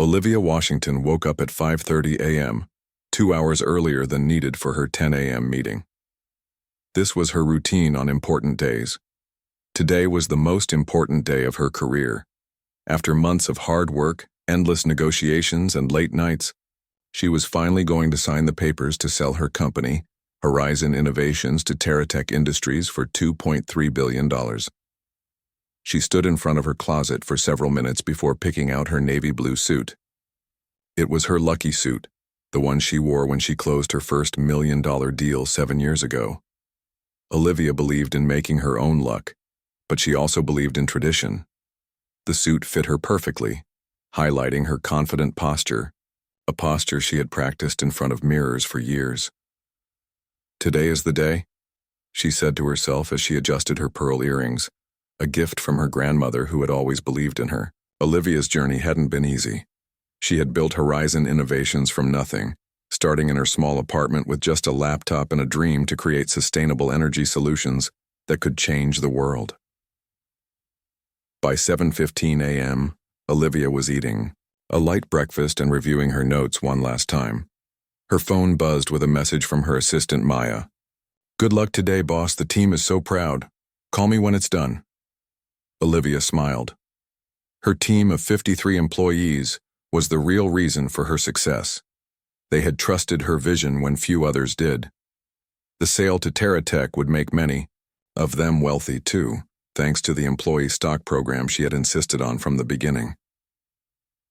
Olivia Washington woke up at 5:30 a.m., 2 hours earlier than needed for her 10 a.m. meeting. This was her routine on important days. Today was the most important day of her career. After months of hard work, endless negotiations, and late nights, she was finally going to sign the papers to sell her company, Horizon Innovations, to TerraTech Industries for $2.3 billion. She stood in front of her closet for several minutes before picking out her navy blue suit. It was her lucky suit, the one she wore when she closed her first $1 million deal 7 years ago. Olivia believed in making her own luck, but she also believed in tradition. The suit fit her perfectly, highlighting her confident posture, a posture she had practiced in front of mirrors for years. "Today is the day," she said to herself as she adjusted her pearl earrings, a gift from her grandmother who had always believed in her. Olivia's journey hadn't been easy. She had built Horizon Innovations from nothing, starting in her small apartment with just a laptop and a dream to create sustainable energy solutions that could change the world. By 7:15 a.m., Olivia was eating a light breakfast and reviewing her notes one last time. Her phone buzzed with a message from her assistant Maya. "Good luck today, boss. The team is so proud. Call me when it's done." Olivia smiled. Her team of 53 employees was the real reason for her success. They had trusted her vision when few others did. The sale to TerraTech would make many of them wealthy too, thanks to the employee stock program she had insisted on from the beginning.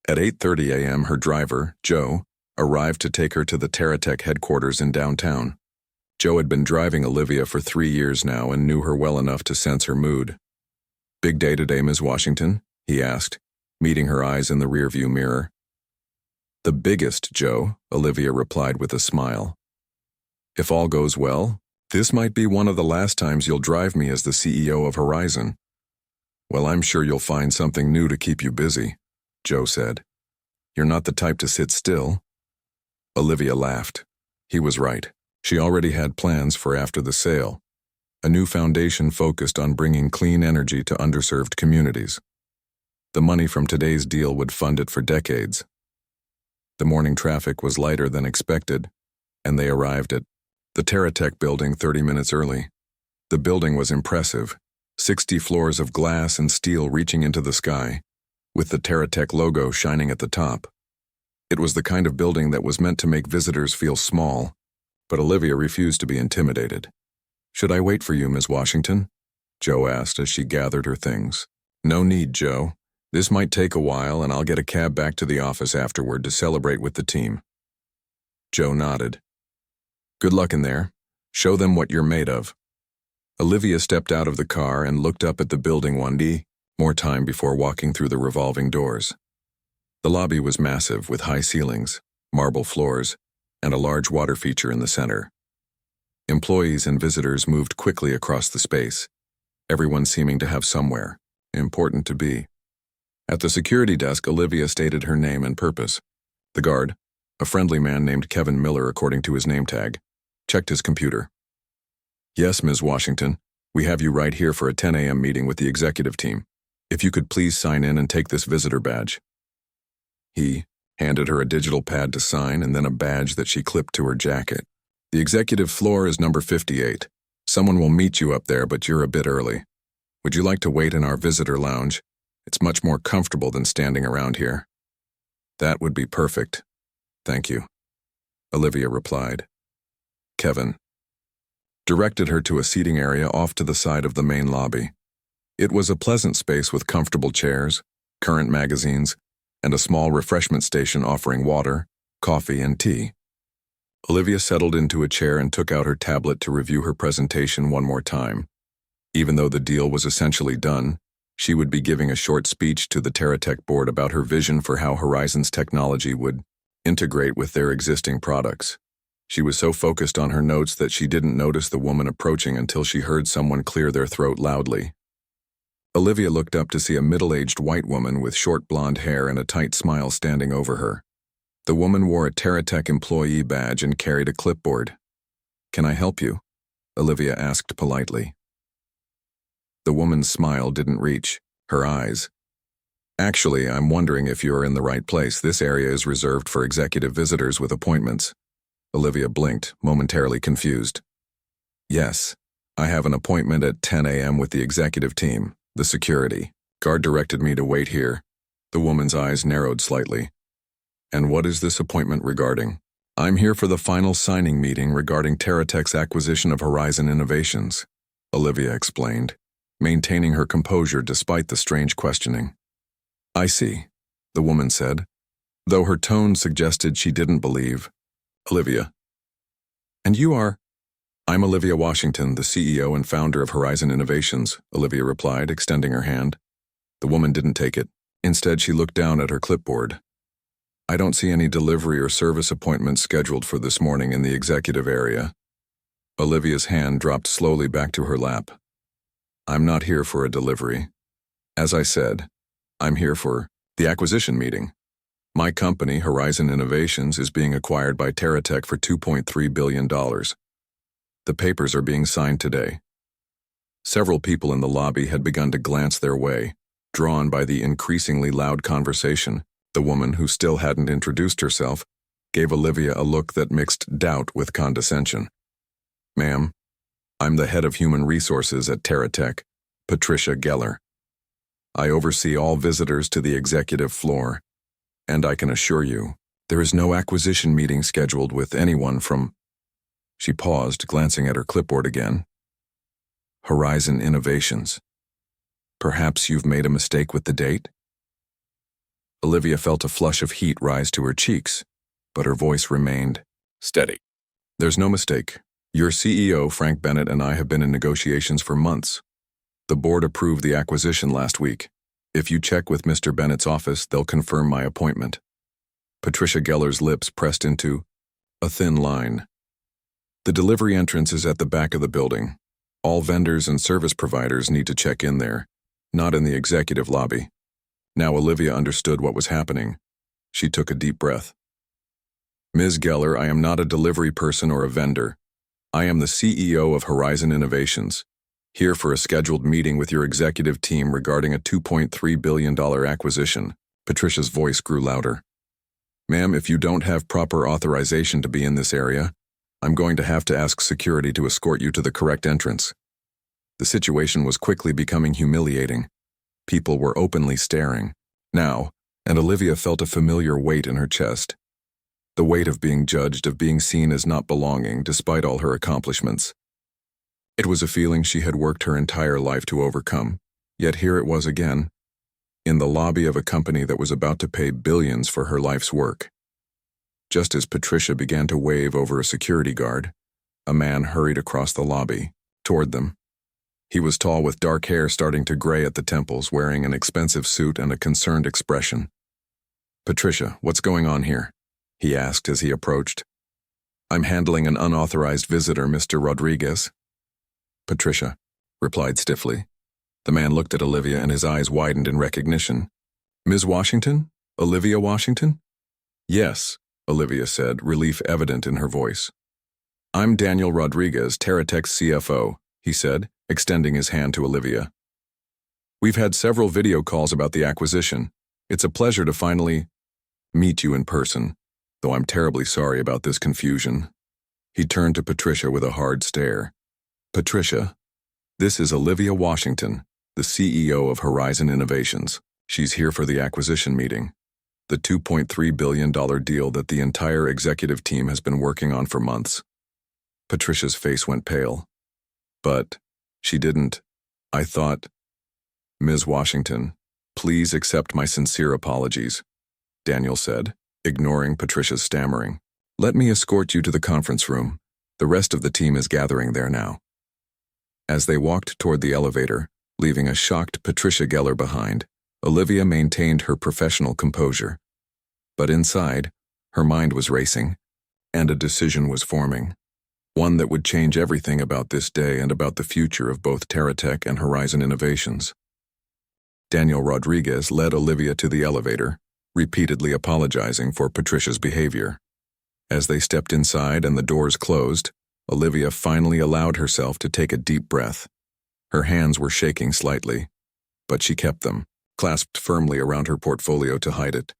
At 8:30 a.m., her driver, Joe, arrived to take her to the TerraTech headquarters in downtown. Joe had been driving Olivia for 3 years now and knew her well enough to sense her mood. "Big day today, Ms. Washington?" he asked, meeting her eyes in the rearview mirror. "The biggest, Joe," Olivia replied with a smile. "If all goes well, this might be one of the last times you'll drive me as the CEO of Horizon." "Well, I'm sure you'll find something new to keep you busy," Joe said. "You're not the type to sit still." Olivia laughed. He was right. She already had plans for after the sale. A new foundation focused on bringing clean energy to underserved communities. The money from today's deal would fund it for decades. The morning traffic was lighter than expected, and they arrived at the TerraTech building 30 minutes early. The building was impressive, 60 floors of glass and steel reaching into the sky, with the TerraTech logo shining at the top. It was the kind of building that was meant to make visitors feel small, but Olivia refused to be intimidated. "Should I wait for you, Ms. Washington?" Joe asked as she gathered her things. "No need, Joe. This might take a while, and I'll get a cab back to the office afterward to celebrate with the team." Joe nodded. "Good luck in there. Show them what you're made of." Olivia stepped out of the car and looked up at the building more time before walking through the revolving doors. The lobby was massive with high ceilings, marble floors, and a large water feature in the center. Employees and visitors moved quickly across the space, everyone seeming to have somewhere important to be. At the security desk, Olivia stated her name and purpose. The guard, a friendly man named Kevin Miller according to his name tag, checked his computer. "Yes, Ms. Washington, we have you right here for a 10 a.m. meeting with the executive team. If you could please sign in and take this visitor badge." He handed her a digital pad to sign and then a badge that she clipped to her jacket. "The executive floor is number 58. Someone will meet you up there, but you're a bit early. Would you like to wait in our visitor lounge? It's much more comfortable than standing around here." "That would be perfect. Thank you," Olivia replied. Kevin directed her to a seating area off to the side of the main lobby. It was a pleasant space with comfortable chairs, current magazines, and a small refreshment station offering water, coffee, and tea. Olivia settled into a chair and took out her tablet to review her presentation one more time. Even though the deal was essentially done, she would be giving a short speech to the TerraTech board about her vision for how Horizon's technology would integrate with their existing products. She was so focused on her notes that she didn't notice the woman approaching until she heard someone clear their throat loudly. Olivia looked up to see a middle-aged white woman with short blonde hair and a tight smile standing over her. The woman wore a TerraTech employee badge and carried a clipboard. "Can I help you?" Olivia asked politely. The woman's smile didn't reach her eyes. Actually, I'm wondering if you're in the right place. This area is reserved for executive visitors with appointments. Olivia blinked, momentarily confused. Yes, I have an appointment at 10 a.m. with the executive team, the security. Guard directed me to wait here. The woman's eyes narrowed slightly. And what is this appointment regarding? I'm here for the final signing meeting regarding TerraTech's acquisition of Horizon Innovations, Olivia explained, maintaining her composure despite the strange questioning. I see, the woman said, though her tone suggested she didn't believe. Olivia. And you are? I'm Olivia Washington, the CEO and founder of Horizon Innovations, Olivia replied, extending her hand. The woman didn't take it. Instead, she looked down at her clipboard. I don't see any delivery or service appointments scheduled for this morning in the executive area. Olivia's hand dropped slowly back to her lap. I'm not here for a delivery. As I said, I'm here for the acquisition meeting. My company, Horizon Innovations, is being acquired by TerraTech for $2.3 billion. The papers are being signed today. Several people in the lobby had begun to glance their way, drawn by the increasingly loud conversation. The woman, who still hadn't introduced herself, gave Olivia a look that mixed doubt with condescension. Ma'am, I'm the head of human resources at TerraTech, Patricia Geller. I oversee all visitors to the executive floor, and I can assure you, there is no acquisition meeting scheduled with anyone from... She paused, glancing at her clipboard again. Horizon Innovations. Perhaps you've made a mistake with the date? Olivia felt a flush of heat rise to her cheeks, but her voice remained steady. There's no mistake. Your CEO, Frank Bennett, and I have been in negotiations for months. The board approved the acquisition last week. If you check with Mr. Bennett's office, they'll confirm my appointment. Patricia Geller's lips pressed into a thin line. The delivery entrance is at the back of the building. All vendors and service providers need to check in there, not in the executive lobby. Now Olivia understood what was happening. She took a deep breath. Ms. Geller, I am not a delivery person or a vendor. I am the CEO of Horizon Innovations, here for a scheduled meeting with your executive team regarding a $2.3 billion acquisition. Patricia's voice grew louder. Ma'am, if you don't have proper authorization to be in this area, I'm going to have to ask security to escort you to the correct entrance. The situation was quickly becoming humiliating. People were openly staring. Now, and Olivia felt a familiar weight in her chest. The weight of being judged, of being seen as not belonging, despite all her accomplishments. It was a feeling she had worked her entire life to overcome, yet here it was again, in the lobby of a company that was about to pay billions for her life's work. Just as Patricia began to wave over a security guard, a man hurried across the lobby, toward them. He was tall with dark hair starting to gray at the temples, wearing an expensive suit and a concerned expression. Patricia, what's going on here? He asked as he approached. I'm handling an unauthorized visitor, Mr. Rodriguez. Patricia replied stiffly. The man looked at Olivia and his eyes widened in recognition. Ms. Washington? Olivia Washington? Yes, Olivia said, relief evident in her voice. I'm Daniel Rodriguez, TerraTech's CFO, he said, extending his hand to Olivia. We've had several video calls about the acquisition. It's a pleasure to finally meet you in person, though I'm terribly sorry about this confusion. He turned to Patricia with a hard stare. Patricia, this is Olivia Washington, the CEO of Horizon Innovations. She's here for the acquisition meeting, the $2.3 billion deal that the entire executive team has been working on for months. Patricia's face went pale. But she didn't. I thought, Ms. Washington, please accept my sincere apologies, Daniel said, ignoring Patricia's stammering. Let me escort you to the conference room. The rest of the team is gathering there now. As they walked toward the elevator, leaving a shocked Patricia Geller behind, Olivia maintained her professional composure. But inside, her mind was racing, and a decision was forming. One that would change everything about this day and about the future of both TerraTech and Horizon Innovations. Daniel Rodriguez led Olivia to the elevator, repeatedly apologizing for Patricia's behavior. As they stepped inside and the doors closed, Olivia finally allowed herself to take a deep breath. Her hands were shaking slightly, but she kept them, clasped firmly around her portfolio to hide it.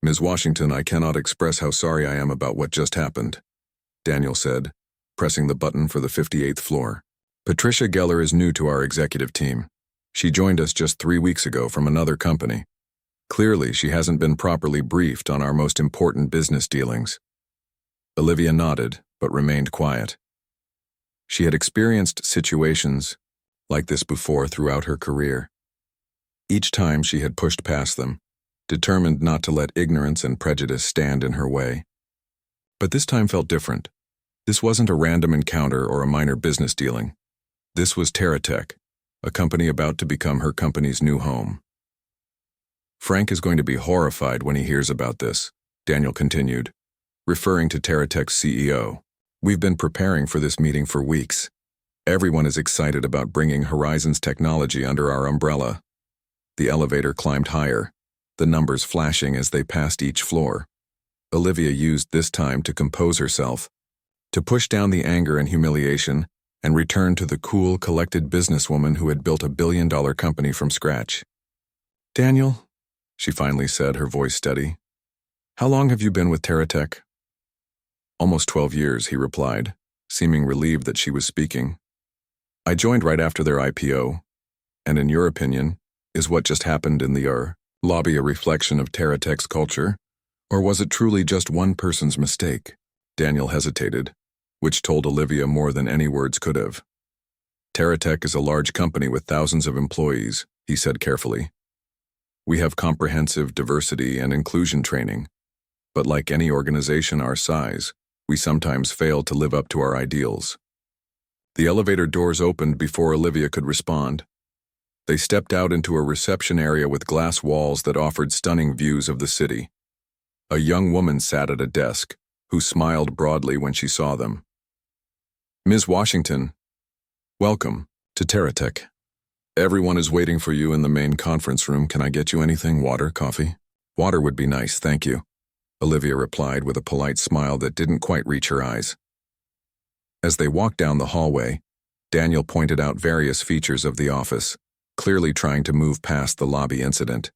"Ms. Washington, I cannot express how sorry I am about what just happened," Daniel said, pressing the button for the 58th floor. "Patricia Geller is new to our executive team. She joined us just 3 weeks ago from another company. Clearly, she hasn't been properly briefed on our most important business dealings." Olivia nodded, but remained quiet. She had experienced situations like this before throughout her career. Each time she had pushed past them, determined not to let ignorance and prejudice stand in her way. But this time felt different. This wasn't a random encounter or a minor business dealing. This was TerraTech, a company about to become her company's new home. "Frank is going to be horrified when he hears about this," Daniel continued, referring to TerraTech's CEO. "We've been preparing for this meeting for weeks. Everyone is excited about bringing Horizon's technology under our umbrella." The elevator climbed higher, the numbers flashing as they passed each floor. Olivia used this time to compose herself, to push down the anger and humiliation, and return to the cool, collected businesswoman who had built a billion-dollar company from scratch. "Daniel," she finally said, her voice steady, "how long have you been with TerraTech?" "Almost 12 years, he replied, seeming relieved that she was speaking. "I joined right after their IPO, and in your opinion, is what just happened in the lobby a reflection of TerraTech's culture? Or was it truly just one person's mistake?" Daniel hesitated, which told Olivia more than any words could have. "TerraTech is a large company with thousands of employees," he said carefully. "We have comprehensive diversity and inclusion training, but like any organization our size, we sometimes fail to live up to our ideals." The elevator doors opened before Olivia could respond. They stepped out into a reception area with glass walls that offered stunning views of the city. A young woman sat at a desk, who smiled broadly when she saw them. "Ms. Washington, welcome to TerraTech. Everyone is waiting for you in the main conference room. Can I get you anything? Water, coffee?" "Water would be nice, thank you," Olivia replied with a polite smile that didn't quite reach her eyes. As they walked down the hallway, Daniel pointed out various features of the office, clearly trying to move past the lobby incident.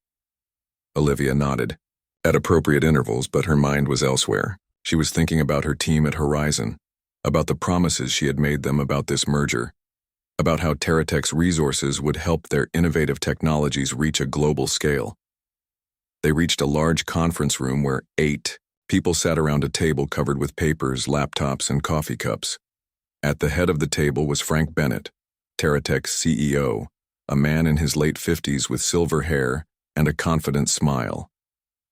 Olivia nodded, at appropriate intervals, but her mind was elsewhere. She was thinking about her team at Horizon, about the promises she had made them about this merger, about how TerraTech's resources would help their innovative technologies reach a global scale. They reached a large conference room where 8 people sat around a table covered with papers, laptops, and coffee cups. At the head of the table was Frank Bennett, TerraTech's CEO, a man in his late 50s with silver hair and a confident smile.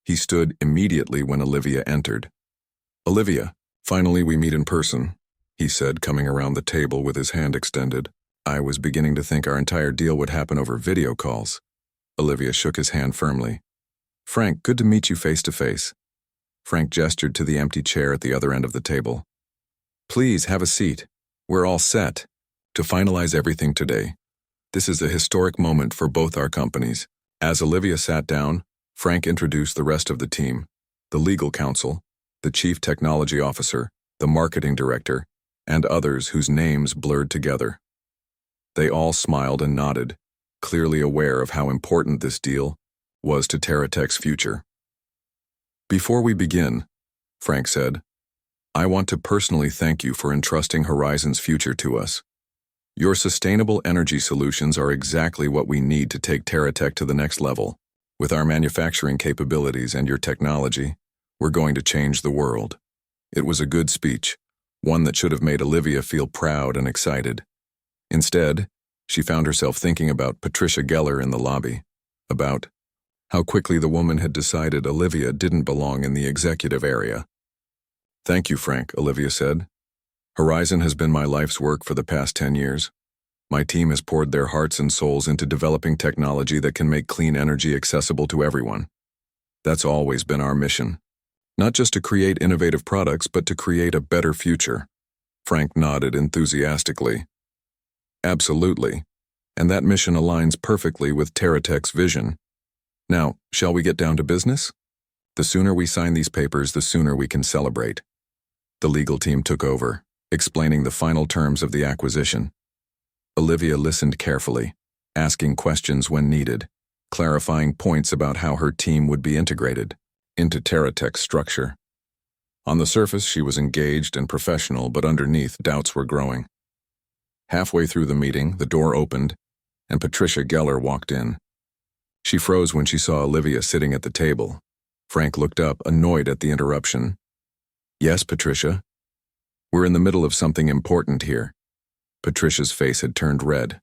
He stood immediately when Olivia entered. "Olivia, finally we meet in person," he said, coming around the table with his hand extended. "I was beginning to think our entire deal would happen over video calls." Olivia shook his hand firmly. "Frank, good to meet you face to face." Frank gestured to the empty chair at the other end of the table. "Please have a seat. We're all set to finalize everything today. This is a historic moment for both our companies." As Olivia sat down, Frank introduced the rest of the team, the legal counsel, the chief technology officer, the marketing director, and others whose names blurred together. They all smiled and nodded, clearly aware of how important this deal was to TerraTech's future. "Before we begin," Frank said, "I want to personally thank you for entrusting Horizon's future to us. Your sustainable energy solutions are exactly what we need to take TerraTech to the next level. With our manufacturing capabilities and your technology, we're going to change the world." It was a good speech, one that should have made Olivia feel proud and excited. Instead, she found herself thinking about Patricia Geller in the lobby, about how quickly the woman had decided Olivia didn't belong in the executive area. "Thank you, Frank," Olivia said. "Horizon has been my life's work for the past 10 years. My team has poured their hearts and souls into developing technology that can make clean energy accessible to everyone. That's always been our mission. Not just to create innovative products, but to create a better future." Frank nodded enthusiastically. "Absolutely. And that mission aligns perfectly with TerraTech's vision. Now, shall we get down to business? The sooner we sign these papers, the sooner we can celebrate." The legal team took over, explaining the final terms of the acquisition. Olivia listened carefully, asking questions when needed, clarifying points about how her team would be integrated into TerraTech's structure. On the surface, she was engaged and professional, but underneath, doubts were growing. Halfway through the meeting, the door opened, and Patricia Geller walked in. She froze when she saw Olivia sitting at the table. Frank looked up, annoyed at the interruption. "Yes, Patricia? We're in the middle of something important here." Patricia's face had turned red.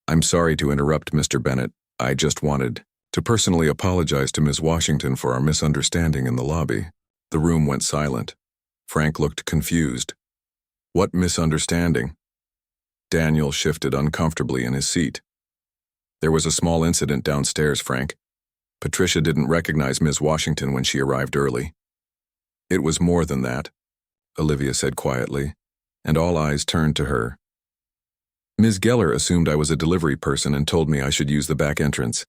"I'm sorry to interrupt, Mr. Bennett. I just wanted to personally apologize to Ms. Washington for our misunderstanding in the lobby." The room went silent. Frank looked confused. "What misunderstanding?" Daniel shifted uncomfortably in his seat. "There was a small incident downstairs, Frank. Patricia didn't recognize Ms. Washington when she arrived early." "It was more than that," Olivia said quietly, and all eyes turned to her. "Ms. Geller assumed I was a delivery person and told me I should use the back entrance.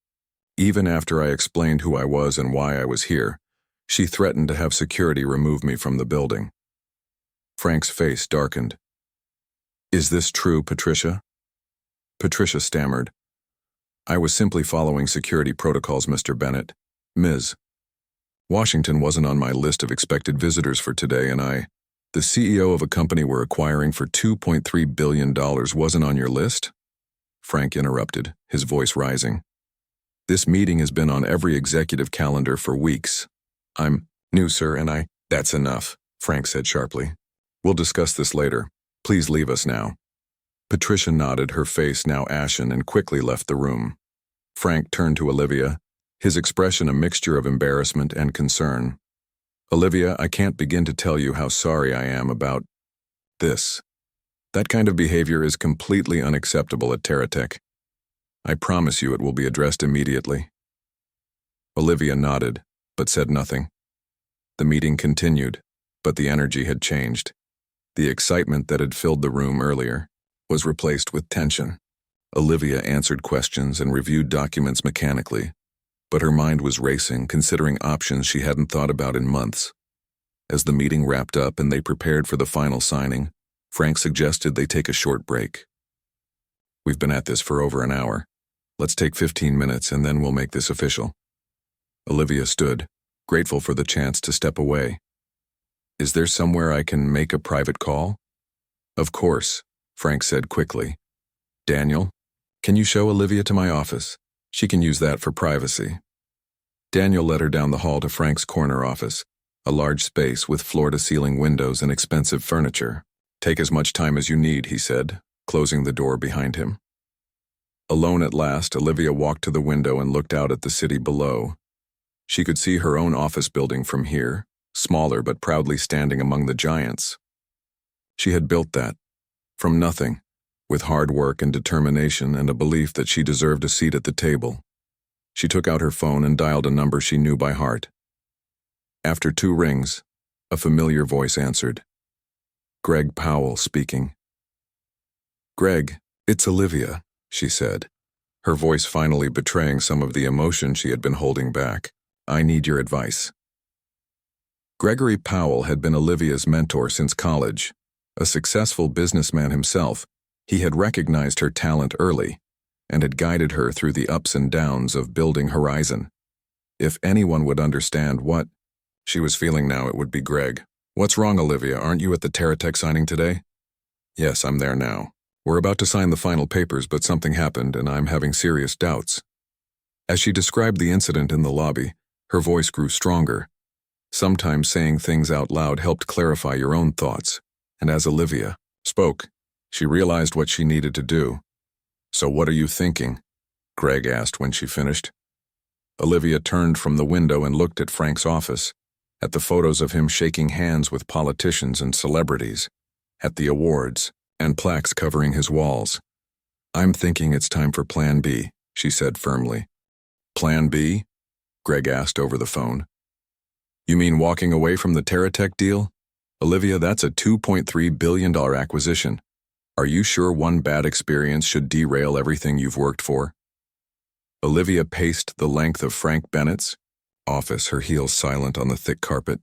Even after I explained who I was and why I was here, she threatened to have security remove me from the building." Frank's face darkened. "Is this true, Patricia?" Patricia stammered. "I was simply following security protocols, Mr. Bennett. Ms. Washington wasn't on my list of expected visitors for today, and the CEO of a company we're acquiring for $2.3 billion wasn't on your list?" Frank interrupted, his voice rising. "This meeting has been on every executive calendar for weeks. I'm new, sir, and That's enough," Frank said sharply. "We'll discuss this later. Please leave us now." Patricia nodded, her face now ashen, and quickly left the room. Frank turned to Olivia, his expression a mixture of embarrassment and concern. "Olivia, I can't begin to tell you how sorry I am about this. That kind of behavior is completely unacceptable at TerraTech. I promise you it will be addressed immediately." Olivia nodded, but said nothing. The meeting continued, but the energy had changed. The excitement that had filled the room earlier was replaced with tension. Olivia answered questions and reviewed documents mechanically, but her mind was racing, considering options she hadn't thought about in months. As the meeting wrapped up and they prepared for the final signing, Frank suggested they take a short break. "We've been at this for over an hour. Let's take 15 minutes and then we'll make this official." Olivia stood, grateful for the chance to step away. "Is there somewhere I can make a private call?" "Of course," Frank said quickly. "Daniel, can you show Olivia to my office? She can use that for privacy." Daniel led her down the hall to Frank's corner office, a large space with floor-to-ceiling windows and expensive furniture. "Take as much time as you need," he said, closing the door behind him. Alone at last, Olivia walked to the window and looked out at the city below. She could see her own office building from here, smaller but proudly standing among the giants. She had built that, from nothing, with hard work and determination and a belief that she deserved a seat at the table. She took out her phone and dialed a number she knew by heart. After 2 rings, a familiar voice answered. Greg Powell speaking. "Greg, it's Olivia," she said, her voice finally betraying some of the emotion she had been holding back. "I need your advice." Gregory Powell had been Olivia's mentor since college. A successful businessman himself, he had recognized her talent early and had guided her through the ups and downs of building Horizon. If anyone would understand what she was feeling now, it would be Greg. "What's wrong, Olivia? Aren't you at the TerraTech signing today?" "Yes, I'm there now. We're about to sign the final papers, but something happened and I'm having serious doubts." As she described the incident in the lobby, her voice grew stronger. Sometimes saying things out loud helped clarify your own thoughts, and as Olivia spoke, she realized what she needed to do. "So what are you thinking?" Greg asked when she finished. Olivia turned from the window and looked at Frank's office, at the photos of him shaking hands with politicians and celebrities, at the awards and plaques covering his walls. "I'm thinking it's time for Plan B," she said firmly. "Plan B?" Greg asked over the phone. "You mean walking away from the TerraTech deal? Olivia, that's a $2.3 billion acquisition. Are you sure one bad experience should derail everything you've worked for?" Olivia paced the length of Frank Bennett's office, her heels silent on the thick carpet.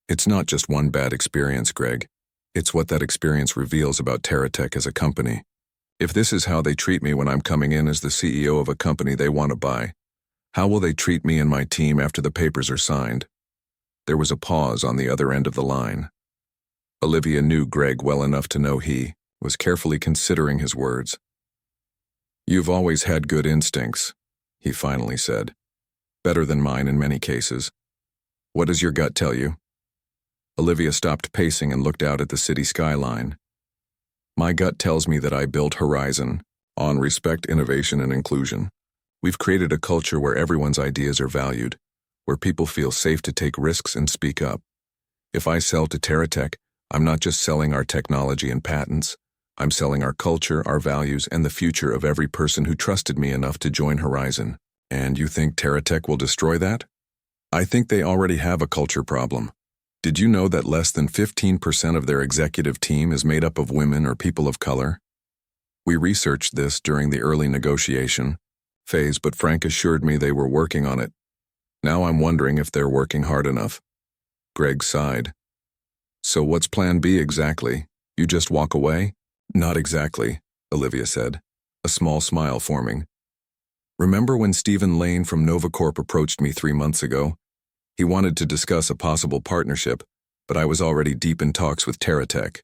"It's not just one bad experience, Greg. It's what that experience reveals about TerraTech as a company. If this is how they treat me when I'm coming in as the CEO of a company they want to buy, How will they treat me and my team after the papers are signed? There was a pause on the other end of the line. Olivia knew Greg well enough to know he was carefully considering his words. "You've always had good instincts," he finally said. "Better than mine in many cases. What does your gut tell you?" Olivia stopped pacing and looked out at the city skyline. "My gut tells me that I built Horizon on respect, innovation, and inclusion. We've created a culture where everyone's ideas are valued, where people feel safe to take risks and speak up. If I sell to TerraTech, I'm not just selling our technology and patents. I'm selling our culture, our values, and the future of every person who trusted me enough to join Horizon. And you think TerraTech will destroy that? I think they already have a culture problem. Did you know that less than 15% of their executive team is made up of women or people of color? We researched this during the early negotiation phase, but Frank assured me they were working on it. Now I'm wondering if they're working hard enough." Greg sighed. "So what's plan B exactly? You just walk away?" "Not exactly," Olivia said, a small smile forming. "Remember when Stephen Lane from NovaCorp approached me 3 months ago? He wanted to discuss a possible partnership, but I was already deep in talks with TerraTech."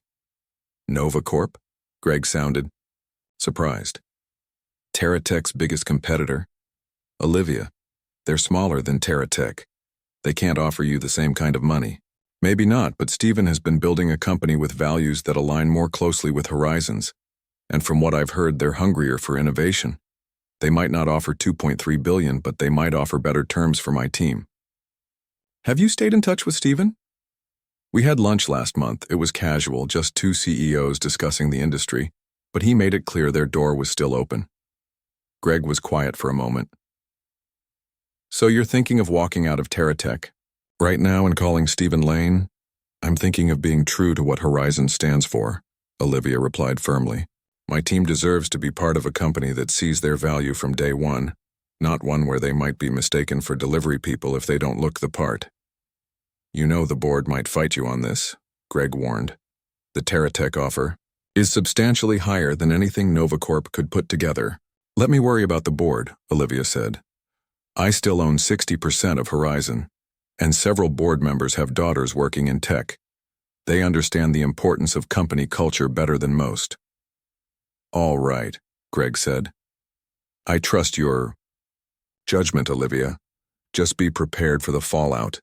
"NovaCorp?" Greg sounded surprised. "TerraTech's biggest competitor?" "Olivia, they're smaller than TerraTech. They can't offer you the same kind of money." "Maybe not, but Stephen has been building a company with values that align more closely with Horizon's. And from what I've heard, they're hungrier for innovation. They might not offer $2.3 billion, but they might offer better terms for my team." "Have you stayed in touch with Stephen?" "We had lunch last month. It was casual, just two CEOs discussing the industry, but he made it clear their door was still open." Greg was quiet for a moment. "So you're thinking of walking out of TerraTech? Right now, and calling Stephen Lane? I'm thinking of being true to what Horizon stands for," Olivia replied firmly. "My team deserves to be part of a company that sees their value from day one, not one where they might be mistaken for delivery people if they don't look the part." "You know the board might fight you on this," Greg warned. "The TerraTech offer is substantially higher than anything NovaCorp could put together." "Let me worry about the board," Olivia said. "I still own 60% of Horizon, and several board members have daughters working in tech. They understand the importance of company culture better than most." "All right," Greg said. "I trust your judgment, Olivia. Just be prepared for the fallout.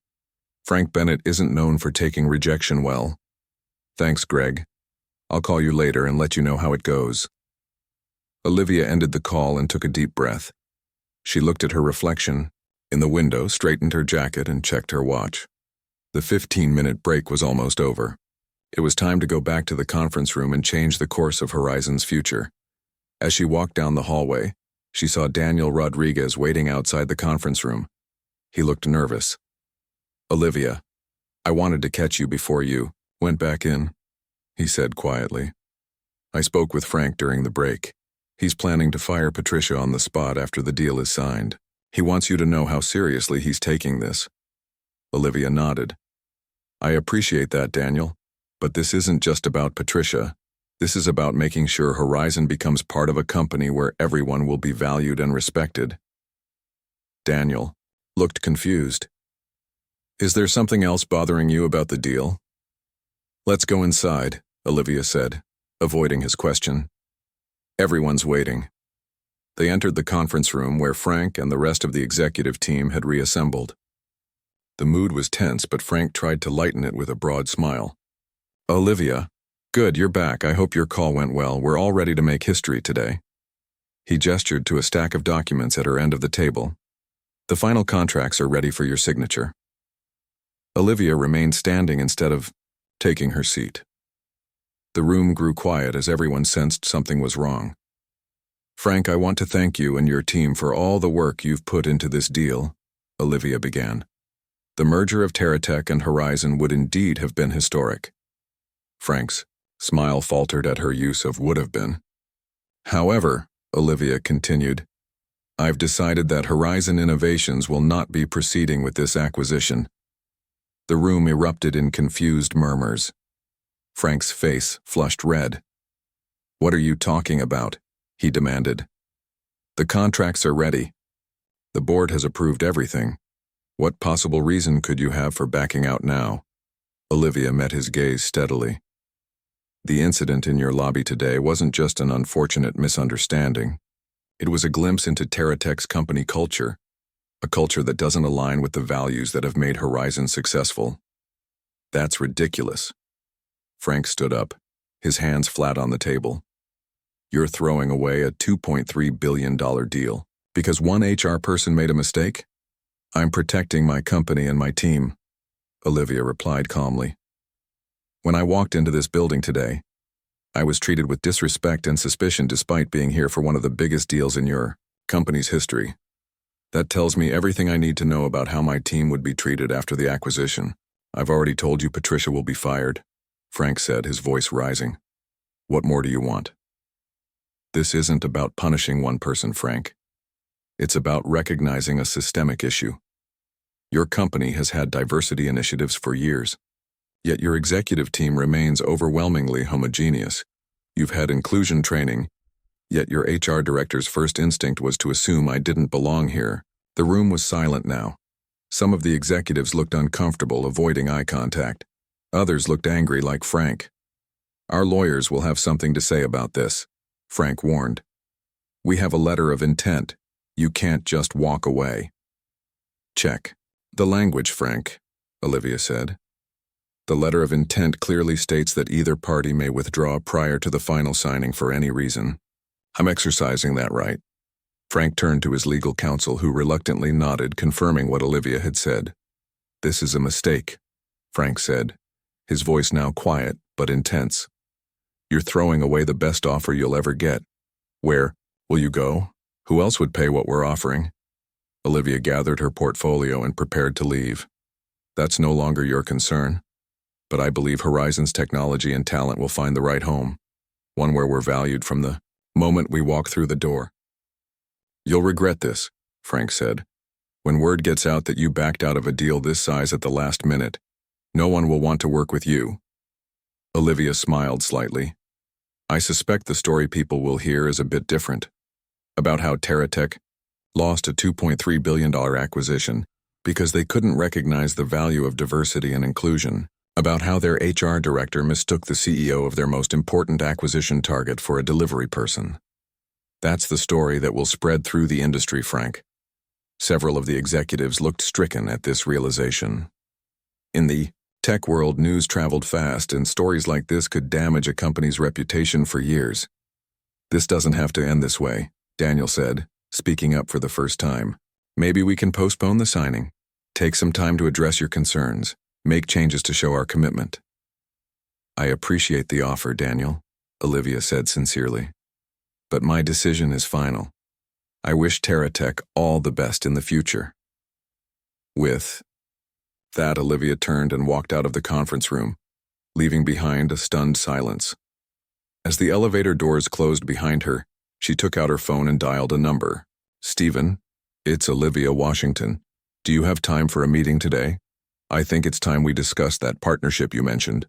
Frank Bennett isn't known for taking rejection well." "Thanks, Greg. I'll call you later and let you know how it goes." Olivia ended the call and took a deep breath. She looked at her reflection in the window, straightened her jacket, and checked her watch. The 15-minute break was almost over. It was time to go back to the conference room and change the course of Horizon's future. As she walked down the hallway, she saw Daniel Rodriguez waiting outside the conference room. He looked nervous. "Olivia, I wanted to catch you before you went back in," he said quietly. "I spoke with Frank during the break. He's planning to fire Patricia on the spot after the deal is signed. He wants you to know how seriously he's taking this." Olivia nodded. "I appreciate that, Daniel. But this isn't just about Patricia. This is about making sure Horizon becomes part of a company where everyone will be valued and respected." Daniel looked confused. "Is there something else bothering you about the deal?" "Let's go inside," Olivia said, avoiding his question. "Everyone's waiting." They entered the conference room where Frank and the rest of the executive team had reassembled. The mood was tense, but Frank tried to lighten it with a broad smile. "Olivia, good, you're back. I hope your call went well. We're all ready to make history today." He gestured to a stack of documents at her end of the table. "The final contracts are ready for your signature." Olivia remained standing instead of taking her seat. The room grew quiet as everyone sensed something was wrong. "Frank, I want to thank you and your team for all the work you've put into this deal," Olivia began. "The merger of TerraTech and Horizon would indeed have been historic." Frank's smile faltered at her use of "would have been." "However," Olivia continued, "I've decided that Horizon Innovations will not be proceeding with this acquisition." The room erupted in confused murmurs. Frank's face flushed red. "What are you talking about?" he demanded. "The contracts are ready. The board has approved everything. What possible reason could you have for backing out now? Olivia met his gaze steadily. The incident in your lobby today wasn't just an unfortunate misunderstanding. It was a glimpse into TerraTech's company culture, a culture that doesn't align with the values that have made Horizon successful. That's ridiculous. Frank stood up, his hands flat on the table. You're throwing away a $2.3 billion deal because one HR person made a mistake? I'm protecting my company and my team, Olivia replied calmly. When I walked into this building today, I was treated with disrespect and suspicion despite being here for one of the biggest deals in your company's history. That tells me everything I need to know about how my team would be treated after the acquisition. I've already told you Patricia will be fired, Frank said, his voice rising. What more do you want? This isn't about punishing one person, Frank. It's about recognizing a systemic issue. Your company has had diversity initiatives for years, yet your executive team remains overwhelmingly homogeneous. You've had inclusion training, yet your HR director's first instinct was to assume I didn't belong here. The room was silent now. Some of the executives looked uncomfortable, avoiding eye contact. Others looked angry like Frank. Our lawyers will have something to say about this, Frank warned. We have a letter of intent. You can't just walk away. Check. The language, Frank, Olivia said. The letter of intent clearly states that either party may withdraw prior to the final signing for any reason. I'm exercising that right. Frank turned to his legal counsel, who reluctantly nodded, confirming what Olivia had said. This is a mistake, Frank said, his voice now quiet but intense. You're throwing away the best offer you'll ever get. Where will you go? Who else would pay what we're offering? Olivia gathered her portfolio and prepared to leave. That's no longer your concern. But I believe Horizon's technology and talent will find the right home, one where we're valued from the moment we walk through the door. You'll regret this, Frank said. When word gets out that you backed out of a deal this size at the last minute, no one will want to work with you. Olivia smiled slightly. I suspect the story people will hear is a bit different, about how TerraTech lost a $2.3 billion acquisition because they couldn't recognize the value of diversity and inclusion, about how their HR director mistook the CEO of their most important acquisition target for a delivery person. That's the story that will spread through the industry, Frank. Several of the executives looked stricken at this realization. In the tech world, news traveled fast, and stories like this could damage a company's reputation for years. This doesn't have to end this way, Daniel said, speaking up for the first time. Maybe we can postpone the signing. Take some time to address your concerns. Make changes to show our commitment. I appreciate the offer, Daniel, Olivia said sincerely. But my decision is final. I wish TerraTech all the best in the future. With that, Olivia turned and walked out of the conference room, leaving behind a stunned silence. As the elevator doors closed behind her, she took out her phone and dialed a number. Stephen, it's Olivia Washington. Do you have time for a meeting today? I think it's time we discuss that partnership you mentioned.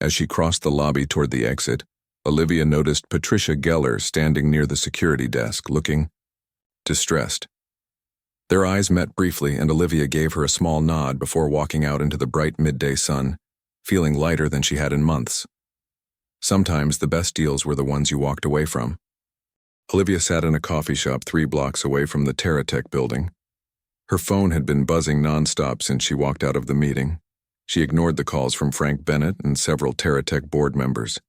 As she crossed the lobby toward the exit, Olivia noticed Patricia Geller standing near the security desk, looking distressed. Their eyes met briefly, and Olivia gave her a small nod before walking out into the bright midday sun, feeling lighter than she had in months. Sometimes the best deals were the ones you walked away from. Olivia sat in a coffee shop 3 blocks away from the TerraTech building. Her phone had been buzzing nonstop since she walked out of the meeting. She ignored the calls from Frank Bennett and several TerraTech board members.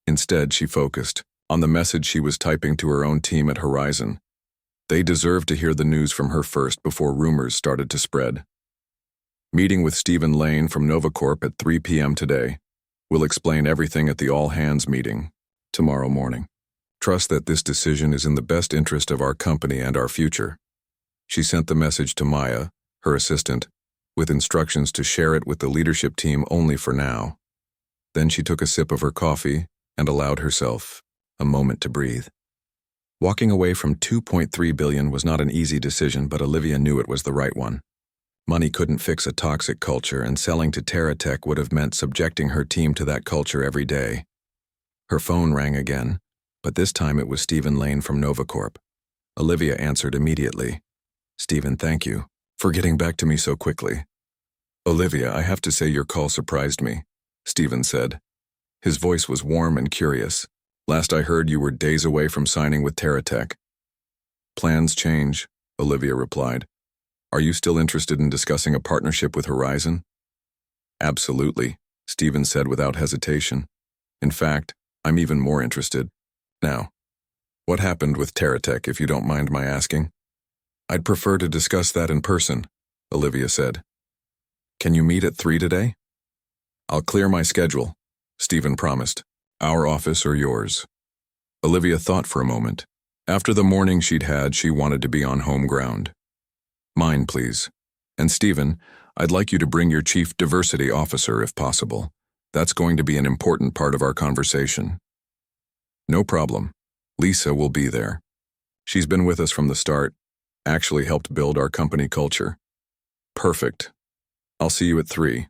Instead, she focused on the message she was typing to her own team at Horizon. They deserved to hear the news from her first before rumors started to spread. Meeting with Stephen Lane from NovaCorp at 3 p.m. today. We'll explain everything at the all-hands meeting tomorrow morning. Trust that this decision is in the best interest of our company and our future. She sent the message to Maya, her assistant, with instructions to share it with the leadership team only for now. Then she took a sip of her coffee and allowed herself a moment to breathe. Walking away from $2.3 billion was not an easy decision, but Olivia knew it was the right one. Money couldn't fix a toxic culture, and selling to TerraTech would have meant subjecting her team to that culture every day. Her phone rang again, but this time it was Stephen Lane from NovaCorp. Olivia answered immediately. Stephen, thank you for getting back to me so quickly. Olivia, I have to say your call surprised me, Stephen said. His voice was warm and curious. Last I heard, you were days away from signing with TerraTech. Plans change, Olivia replied. Are you still interested in discussing a partnership with Horizon? Absolutely, Stephen said without hesitation. In fact, I'm even more interested. Now, what happened with TerraTech, if you don't mind my asking? I'd prefer to discuss that in person, Olivia said. Can you meet at 3 today? I'll clear my schedule, Stephen promised. Our office or yours? Olivia thought for a moment. After the morning she'd had, she wanted to be on home ground. Mine, please. And Stephen, I'd like you to bring your Chief Diversity Officer if possible. That's going to be an important part of our conversation. No problem. Lisa will be there. She's been with us from the start, actually helped build our company culture. Perfect. I'll see you at 3.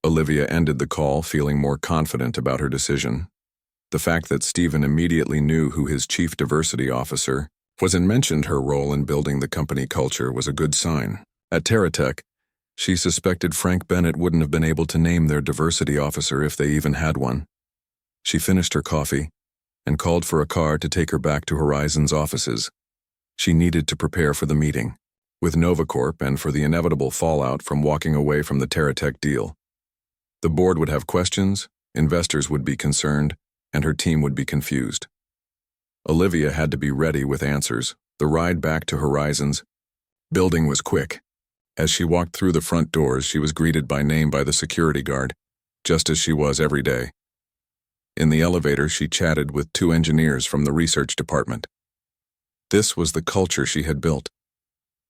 Olivia ended the call feeling more confident about her decision. The fact that Stephen immediately knew who his Chief Diversity Officer was and mentioned her role in building the company culture was a good sign. At TerraTech, she suspected Frank Bennett wouldn't have been able to name their diversity officer if they even had one. She finished her coffee and called for a car to take her back to Horizon's offices. She needed to prepare for the meeting with NovaCorp and for the inevitable fallout from walking away from the TerraTech deal. The board would have questions, investors would be concerned, and her team would be confused. Olivia had to be ready with answers. The ride back to Horizon's building was quick. As she walked through the front doors, she was greeted by name by the security guard, just as she was every day. In the elevator, she chatted with 2 engineers from the research department. This was the culture she had built,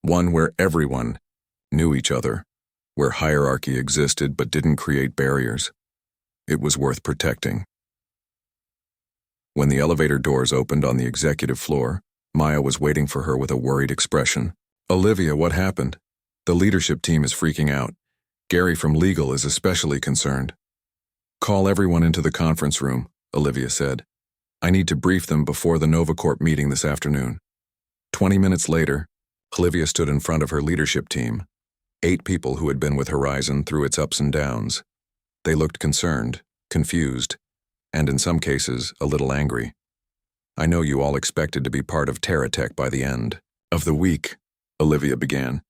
one where everyone knew each other, where hierarchy existed but didn't create barriers. It was worth protecting. When the elevator doors opened on the executive floor, Maya was waiting for her with a worried expression. Olivia, what happened? The leadership team is freaking out. Gary from legal is especially concerned. Call everyone into the conference room, Olivia said. I need to brief them before the NovaCorp meeting this afternoon. 20 minutes later, Olivia stood in front of her leadership team, 8 people who had been with Horizon through its ups and downs. They looked concerned, confused, and in some cases, a little angry. I know you all expected to be part of TerraTech by the end of the week, Olivia began.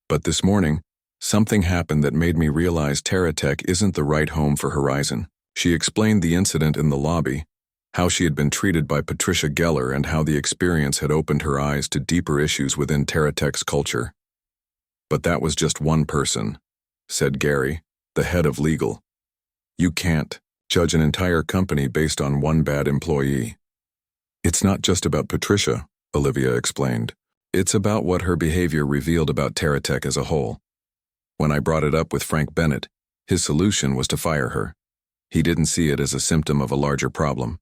But this morning, something happened that made me realize TerraTech isn't the right home for Horizon. She explained the incident in the lobby, how she had been treated by Patricia Geller and how the experience had opened her eyes to deeper issues within TerraTech's culture. But that was just one person, said Gary, the head of legal. You can't judge an entire company based on one bad employee. It's not just about Patricia, Olivia explained. It's about what her behavior revealed about TerraTech as a whole. When I brought it up with Frank Bennett, his solution was to fire her. He didn't see it as a symptom of a larger problem.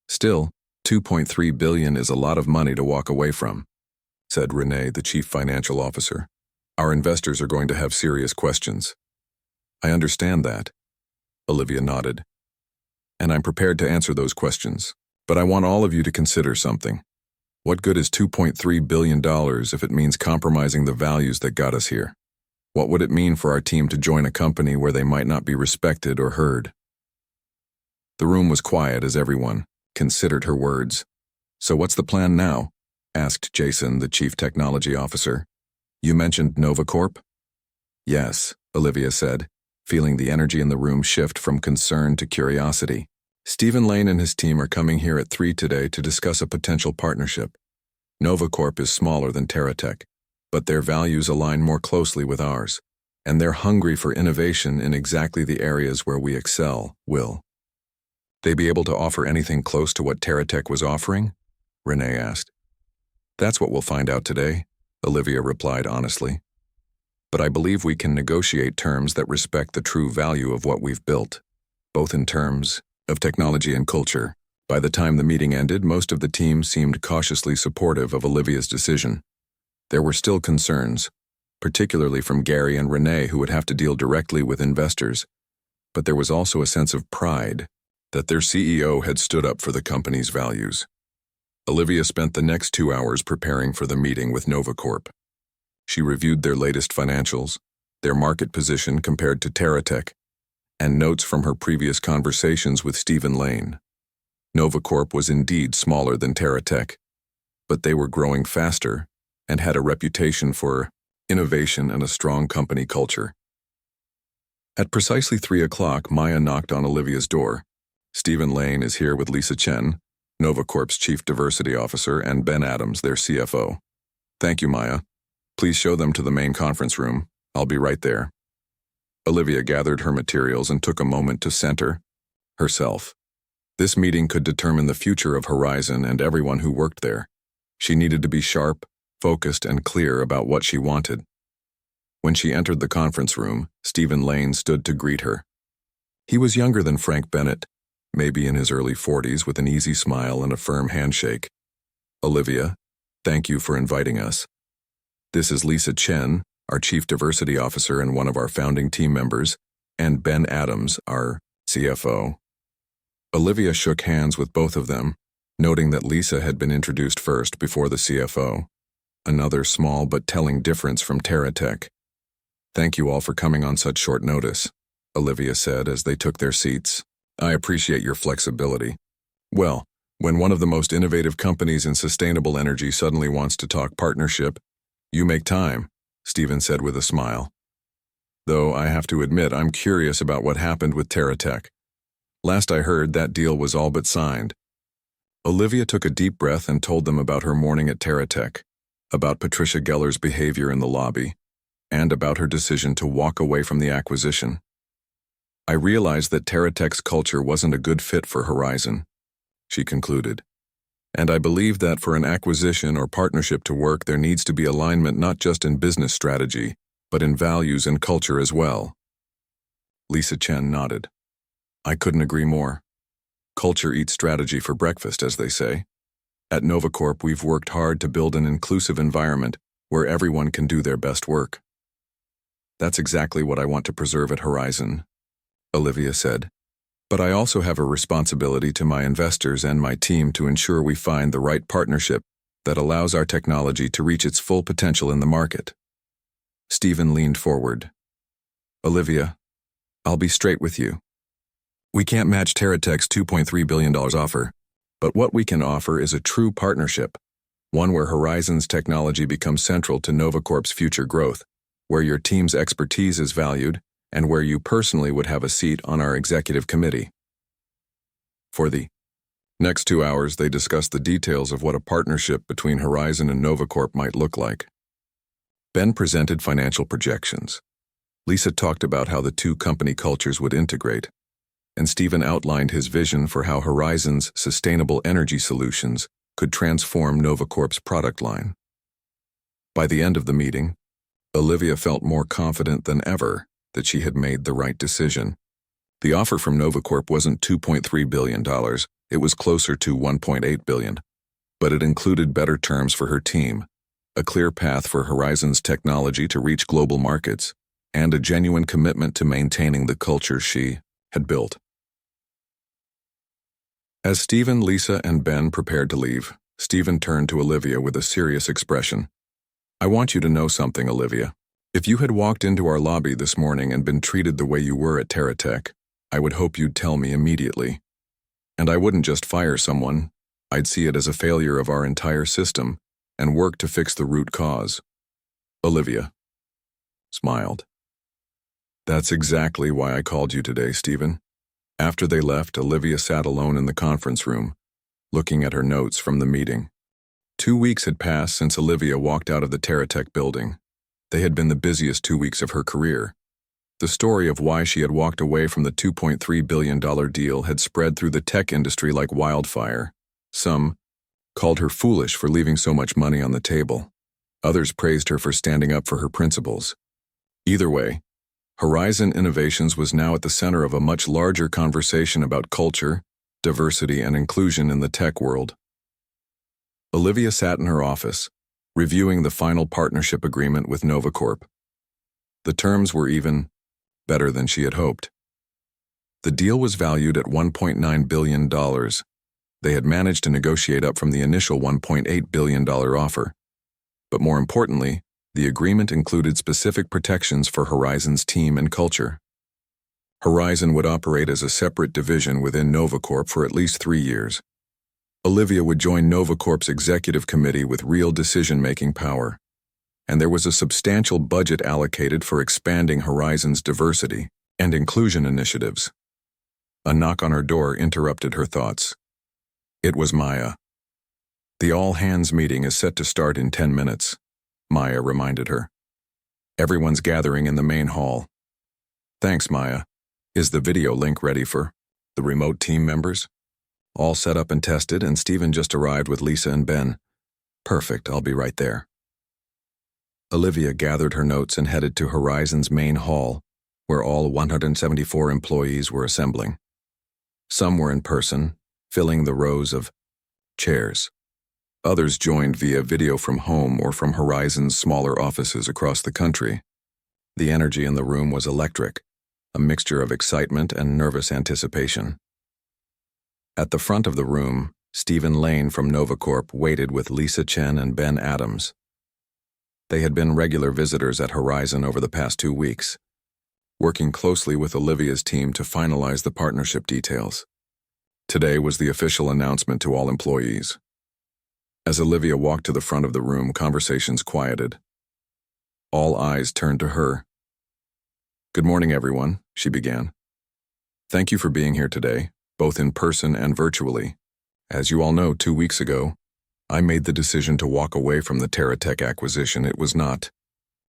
Still, $2.3 billion is a lot of money to walk away from, said Renee, the chief financial officer. Our investors are going to have serious questions. I understand that, Olivia nodded. And I'm prepared to answer those questions. But I want all of you to consider something. What good is $2.3 billion if it means compromising the values that got us here? What would it mean for our team to join a company where they might not be respected or heard? The room was quiet as everyone considered her words. So what's the plan now? Asked Jason, the chief technology officer. You mentioned NovaCorp? Yes, Olivia said, feeling the energy in the room shift from concern to curiosity. Stephen Lane and his team are coming here at 3 today to discuss a potential partnership. NovaCorp is smaller than TerraTech, but their values align more closely with ours, and they're hungry for innovation in exactly the areas where we excel. Will they be able to offer anything close to what TerraTech was offering? Renee asked. That's what we'll find out today, Olivia replied honestly. But I believe we can negotiate terms that respect the true value of what we've built, both in terms of technology and culture. By the time the meeting ended, most of the team seemed cautiously supportive of Olivia's decision. There were still concerns, particularly from Gary and Renee, who would have to deal directly with investors. But there was also a sense of pride that their CEO had stood up for the company's values. Olivia spent the next 2 hours preparing for the meeting with NovaCorp. She reviewed their latest financials, their market position compared to TerraTech, and notes from her previous conversations with Stephen Lane. NovaCorp was indeed smaller than TerraTech, but they were growing faster and had a reputation for innovation and a strong company culture. At precisely 3 o'clock, Maya knocked on Olivia's door. Stephen Lane is here with Lisa Chen, NovaCorp's Chief Diversity Officer, and Ben Adams, their CFO. Thank you, Maya. Please show them to the main conference room. I'll be right there. Olivia gathered her materials and took a moment to center herself. This meeting could determine the future of Horizon and everyone who worked there. She needed to be sharp, focused, and clear about what she wanted. When she entered the conference room, Stephen Lane stood to greet her. He was younger than Frank Bennett, maybe in his early 40s, with an easy smile and a firm handshake. Olivia, thank you for inviting us. This is Lisa Chen, our Chief Diversity Officer and one of our founding team members, and Ben Adams, our CFO. Olivia shook hands with both of them, noting that Lisa had been introduced first before the CFO. Another small but telling difference from TerraTech. Thank you all for coming on such short notice, Olivia said as they took their seats. I appreciate your flexibility. Well, when one of the most innovative companies in sustainable energy suddenly wants to talk partnership, you make time, Stephen said with a smile. Though I have to admit I'm curious about what happened with TerraTech. Last I heard, that deal was all but signed. Olivia took a deep breath and told them about her morning at TerraTech, about Patricia Geller's behavior in the lobby, and about her decision to walk away from the acquisition. I realized that TerraTech's culture wasn't a good fit for Horizon, she concluded. And I believe that for an acquisition or partnership to work, there needs to be alignment not just in business strategy, but in values and culture as well. Lisa Chen nodded. I couldn't agree more. Culture eats strategy for breakfast, as they say. At NovaCorp, we've worked hard to build an inclusive environment where everyone can do their best work. That's exactly what I want to preserve at Horizon, Olivia said. But I also have a responsibility to my investors and my team to ensure we find the right partnership that allows our technology to reach its full potential in the market. Stephen leaned forward. Olivia, I'll be straight with you. We can't match TerraTech's $2.3 billion offer, but what we can offer is a true partnership, one where Horizon's technology becomes central to NovaCorp's future growth, where your team's expertise is valued, and where you personally would have a seat on our executive committee. For the next 2 hours, they discussed the details of what a partnership between Horizon and NovaCorp might look like. Ben presented financial projections. Lisa talked about how the two company cultures would integrate, and Stephen outlined his vision for how Horizon's sustainable energy solutions could transform NovaCorp's product line. By the end of the meeting, Olivia felt more confident than ever that she had made the right decision. The offer from NovaCorp wasn't $2.3 billion, it was closer to $1.8 billion, but it included better terms for her team, a clear path for Horizon's technology to reach global markets, and a genuine commitment to maintaining the culture she had built. As Stephen, Lisa, and Ben prepared to leave, Stephen turned to Olivia with a serious expression. I want you to know something, Olivia. If you had walked into our lobby this morning and been treated the way you were at TerraTech, I would hope you'd tell me immediately. And I wouldn't just fire someone, I'd see it as a failure of our entire system and work to fix the root cause. Olivia smiled. That's exactly why I called you today, Stephen. After they left, Olivia sat alone in the conference room, looking at her notes from the meeting. 2 weeks had passed since Olivia walked out of the TerraTech building. They had been the busiest 2 weeks of her career. The story of why she had walked away from the $2.3 billion deal had spread through the tech industry like wildfire. Some called her foolish for leaving so much money on the table. Others praised her for standing up for her principles. Either way, Horizon Innovations was now at the center of a much larger conversation about culture, diversity, and inclusion in the tech world. Olivia sat in her office, reviewing the final partnership agreement with NovaCorp. The terms were even better than she had hoped. The deal was valued at $1.9 billion. They had managed to negotiate up from the initial $1.8 billion offer. But more importantly, The agreement included specific protections for Horizon's team and culture. Horizon would operate as a separate division within NovaCorp for at least 3 years. Olivia would join NovaCorp's executive committee with real decision-making power, and there was a substantial budget allocated for expanding Horizon's diversity and inclusion initiatives. A knock on her door interrupted her thoughts. It was Maya. "The all-hands meeting is set to start in 10 minutes, Maya reminded her. "Everyone's gathering in the main hall." "Thanks, Maya. Is the video link ready for the remote team members?" "All set up and tested, and Stephen just arrived with Lisa and Ben." "Perfect, I'll be right there." Olivia gathered her notes and headed to Horizon's main hall, where all 174 employees were assembling. Some were in person, filling the rows of chairs. Others joined via video from home or from Horizon's smaller offices across the country. The energy in the room was electric, a mixture of excitement and nervous anticipation. At the front of the room, Stephen Lane from NovaCorp waited with Lisa Chen and Ben Adams. They had been regular visitors at Horizon over the past 2 weeks, working closely with Olivia's team to finalize the partnership details. Today was the official announcement to all employees. As Olivia walked to the front of the room, conversations quieted. All eyes turned to her. "Good morning, everyone," she began. "Thank you for being here today, both in person and virtually. As you all know, 2 weeks ago, I made the decision to walk away from the TerraTech acquisition. It was not